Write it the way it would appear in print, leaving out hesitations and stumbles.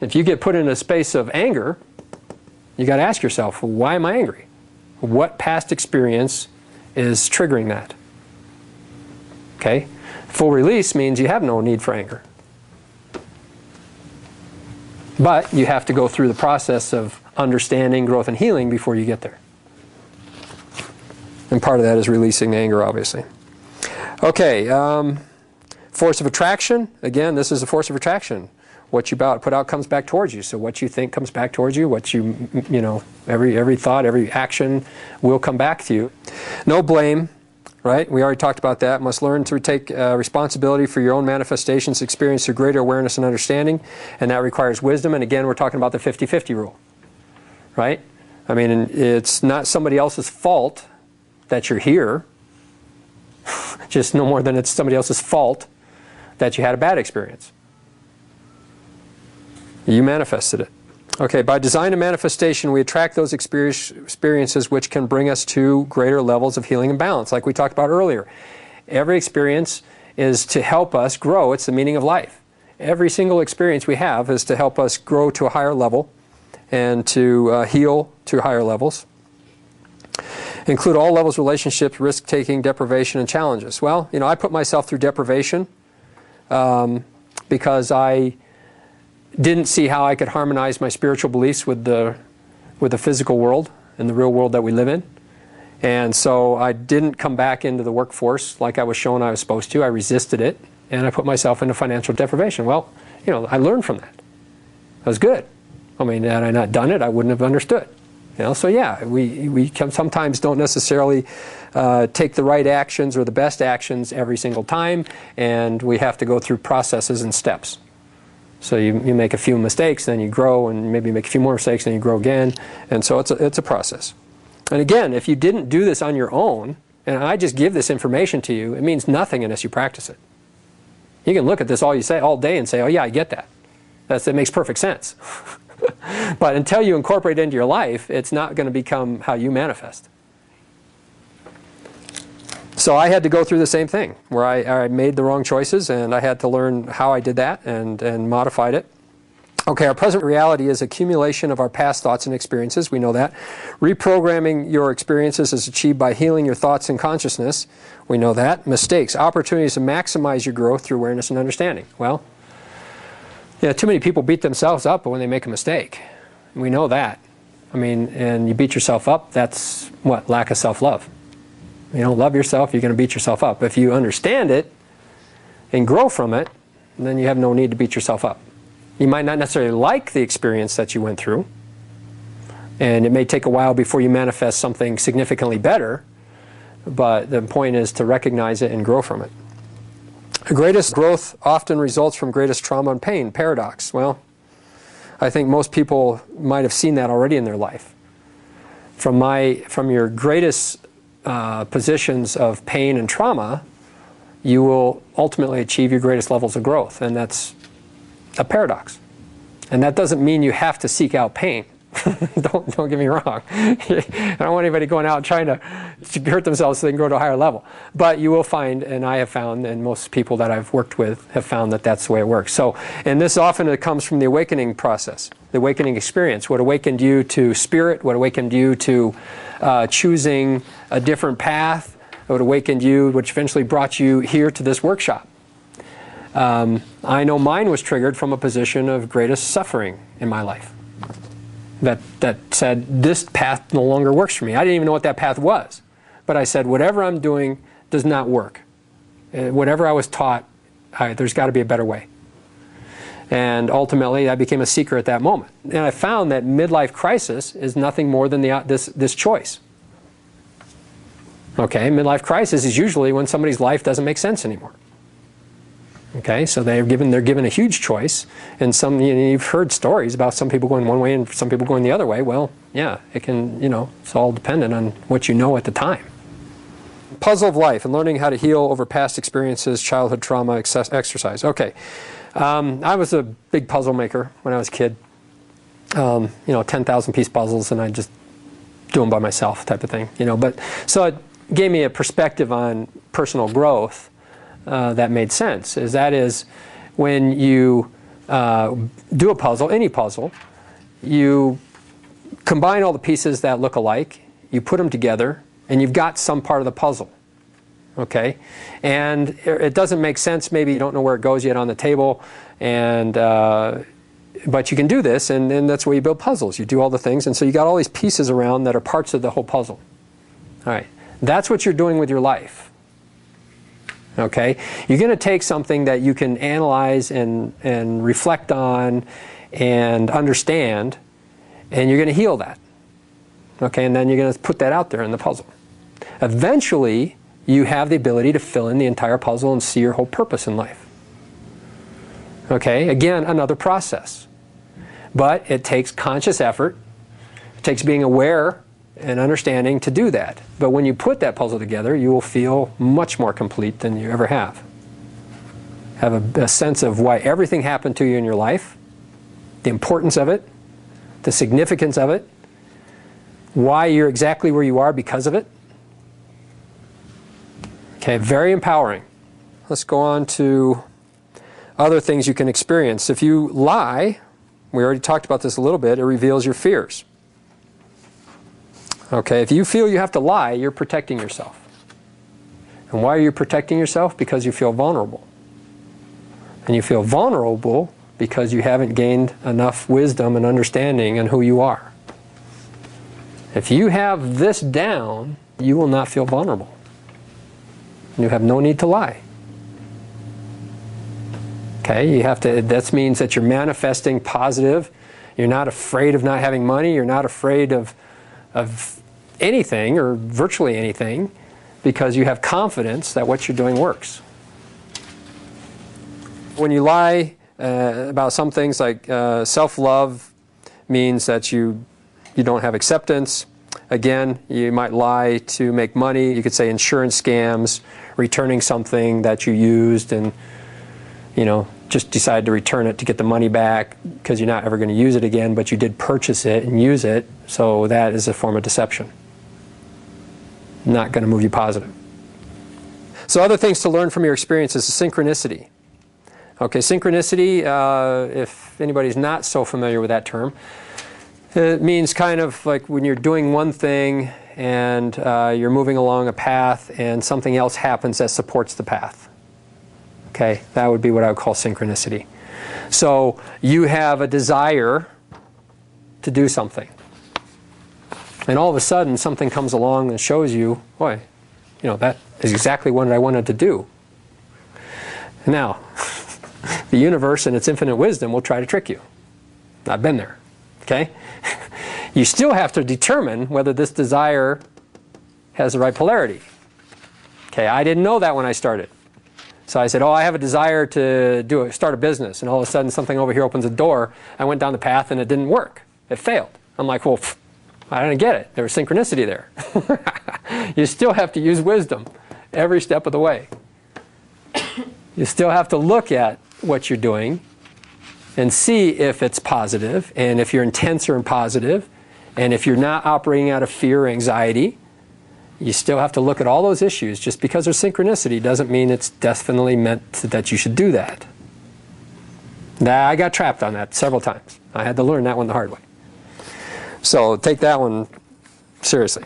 If you get put in a space of anger, you got to ask yourself, why am I angry? What past experience is triggering that? Okay? Full release means you have no need for anger. But you have to go through the process of understanding, growth, and healing before you get there. And part of that is releasing the anger, obviously. Okay, force of attraction. Again, this is a force of attraction. What you put out comes back towards you. So what you think comes back towards you. What you know, every thought, every action will come back to you. No blame. Right? We already talked about that. Must learn to take responsibility for your own manifestations, experience through greater awareness and understanding, and that requires wisdom. And again, we're talking about the 50-50 rule. Right? I mean, it's not somebody else's fault that you're here, just no more than it's somebody else's fault that you had a bad experience. You manifested it. Okay, by design and manifestation, we attract those experiences which can bring us to greater levels of healing and balance, like we talked about earlier. Every experience is to help us grow. It's the meaning of life. Every single experience we have is to help us grow to a higher level and to heal to higher levels. Include all levels of relationships, risk-taking, deprivation, and challenges. Well, you know, I put myself through deprivation because I didn't see how I could harmonize my spiritual beliefs with the physical world and the real world that we live in. And so I didn't come back into the workforce like I was shown I was supposed to. I resisted it, and I put myself into financial deprivation. Well, you know, I learned from that. That was good. I mean, had I not done it, I wouldn't have understood. You know, so yeah, we sometimes don't necessarily take the right actions or the best actions every single time, and we have to go through processes and steps. So you make a few mistakes, then you grow, and maybe you make a few more mistakes, then you grow again. And so it's a process. And again, if you didn't do this on your own, and I just give this information to you, it means nothing unless you practice it. You can look at this all day and say, oh yeah, I get that. It makes perfect sense. But until you incorporate it into your life, it's not going to become how you manifest. So I had to go through the same thing, where I made the wrong choices, and I had to learn how I did that and modified it. Okay, our present reality is accumulation of our past thoughts and experiences. We know that. Reprogramming your experiences is achieved by healing your thoughts and consciousness. We know that. Mistakes, opportunities to maximize your growth through awareness and understanding. Well, yeah, too many people beat themselves up when they make a mistake. We know that. I mean, and you beat yourself up, that's what? Lack of self-love. You don't love yourself, you're going to beat yourself up. If you understand it and grow from it, then you have no need to beat yourself up. You might not necessarily like the experience that you went through, and it may take a while before you manifest something significantly better, but the point is to recognize it and grow from it. The greatest growth often results from greatest trauma and pain. Paradox. Well, I think most people might have seen that already in their life. From your greatest positions of pain and trauma, you will ultimately achieve your greatest levels of growth, and that's a paradox. And that doesn't mean you have to seek out pain. Don't get me wrong. I don't want anybody going out trying to hurt themselves so they can grow to a higher level. But you will find, and I have found, and most people that I've worked with have found that that's the way it works. So, and this often comes from the awakening process, the awakening experience. What awakened you to spirit, what awakened you to choosing a different path, what awakened you, which eventually brought you here to this workshop. I know mine was triggered from a position of greatest suffering in my life. That said, this path no longer works for me. I didn't even know what that path was. But I said, whatever I'm doing does not work. Whatever I was taught, there's got to be a better way. And ultimately, I became a seeker at that moment. And I found that midlife crisis is nothing more than this choice. Okay, midlife crisis is usually when somebody's life doesn't make sense anymore. Okay, so they're given a huge choice, and you've heard stories about some people going one way and some people going the other way. Well, yeah, it can, it's all dependent on what you know at the time. Puzzle of life and learning how to heal over past experiences, childhood trauma, exercise. Okay, I was a big puzzle maker when I was a kid. 10,000 piece puzzles, and I just do them by myself, type of thing. But so it gave me a perspective on personal growth. That made sense. That is when you do a puzzle, any puzzle, you combine all the pieces that look alike, you put them together, and you've got some part of the puzzle. Okay? And it doesn't make sense, maybe you don't know where it goes yet on the table, and but you can do this, and that's where you build puzzles. You do all the things, and so you got all these pieces around that are parts of the whole puzzle. All right. That's what you're doing with your life. Okay? You're going to take something that you can analyze and reflect on and understand, and you're going to heal that. Okay? And then you're going to put that out there in the puzzle. Eventually, you have the ability to fill in the entire puzzle and see your whole purpose in life. Okay? Again, another process. But it takes conscious effort. It takes being aware and understanding to do that. But when you put that puzzle together, you will feel much more complete than you ever have. Have a sense of why everything happened to you in your life, the importance of it, the significance of it, why you're exactly where you are because of it. Okay, very empowering. Let's go on to other things you can experience. If you lie, we already talked about this a little bit, it reveals your fears. Okay, if you feel you have to lie, you're protecting yourself. And why are you protecting yourself? Because you feel vulnerable. And you feel vulnerable because you haven't gained enough wisdom and understanding on who you are. If you have this down, you will not feel vulnerable. You have no need to lie. Okay, you have to, that means that you're manifesting positive. You're not afraid of not having money. You're not afraid of anything or virtually anything because you have confidence that what you're doing works. When you lie about some things like self-love means that you don't have acceptance. Again, you might lie to make money. You could say insurance scams, returning something that you used and, you know, just decide to return it to get the money back because you're not ever going to use it again, but you did purchase it and use it, so that is a form of deception. Not going to move you positive. So other things to learn from your experience is synchronicity. Okay, synchronicity, if anybody's not so familiar with that term, it means kind of like when you're doing one thing and you're moving along a path and something else happens that supports the path. Okay, that would be what I would call synchronicity. So you have a desire to do something. And all of a sudden something comes along and shows you, boy, you know, that is exactly what I wanted to do. Now, the universe in its infinite wisdom will try to trick you. I've been there. Okay? You still have to determine whether this desire has the right polarity. Okay, I didn't know that when I started. So I said, oh, I have a desire to start a business, and all of a sudden something over here opens a door. I went down the path and it didn't work. It failed. I'm like, well, I didn't get it. There was synchronicity there. You still have to use wisdom every step of the way. You still have to look at what you're doing and see if it's positive, and if you're intense or positive, and if you're not operating out of fear or anxiety. You still have to look at all those issues. Just because there's synchronicity doesn't mean it's definitely meant that you should do that. Now, I got trapped on that several times. I had to learn that one the hard way. So take that one seriously.